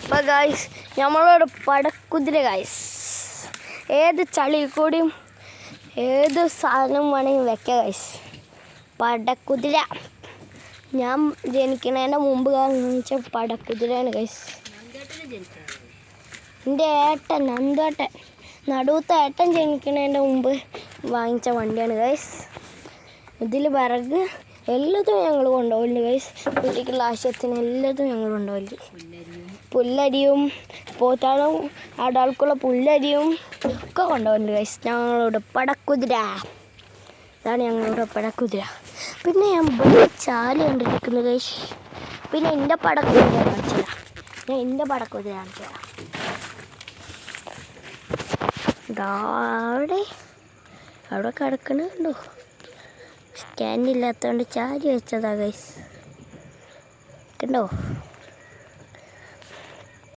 അപ്പോൾ ഗൈസ് നമ്മളൊരു പടക്കുതിര ഗൈസ് ഏത് ചളി കൂടിയും ഏത് സാധനം വേണമെങ്കിൽ വെക്കാം ഗൈസ്. പടക്കുതിര ഞാൻ ജനിക്കുന്നതിൻ്റെ മുമ്പ് കാണിച്ച പടക്കുതിരയാണ് ഗൈസ്. എൻ്റെ ഏട്ടൻ നന്ദേട്ടൻ നടുവത്തെ ഏട്ടൻ ജനിക്കുന്നതിൻ്റെ മുമ്പ് വാങ്ങിച്ച വണ്ടിയാണ് ഗൈസ്. ഇതിൽ വിറക് എല്ലാതും ഞങ്ങൾ കൊണ്ടുപോകലുണ്ട് ഗൈസ്. വീട്ടിലേക്കുള്ള ആവശ്യത്തിന് എല്ലാതും ഞങ്ങൾ കൊണ്ടുപോകലുണ്ട്. പുല്ലരിയും പോത്താളും ആടാൾക്കുള്ള പുല്ലരിയും ഒക്കെ കൊണ്ടുപോകലുണ്ട് ഗൈസ്. ഞങ്ങളുടെ പടക്കുതിര ഇതാണ് ഞങ്ങളുടെ പടക്കുതിര. പിന്നെ ഞാൻ ചാല് കണ്ടിരിക്കുന്നു ഗൈസ്. പിന്നെ എൻ്റെ പടക്കുതിര കാണിച്ചില്ല. ഞാൻ എൻ്റെ പടക്കുതിര കാണിച്ചില്ല. അവിടെ കിടക്കണുണ്ടോ? സ്റ്റാൻഡില്ലാത്തതുകൊണ്ട് ചാരി വെച്ചതാ ഗൈസ്. കണ്ടോ?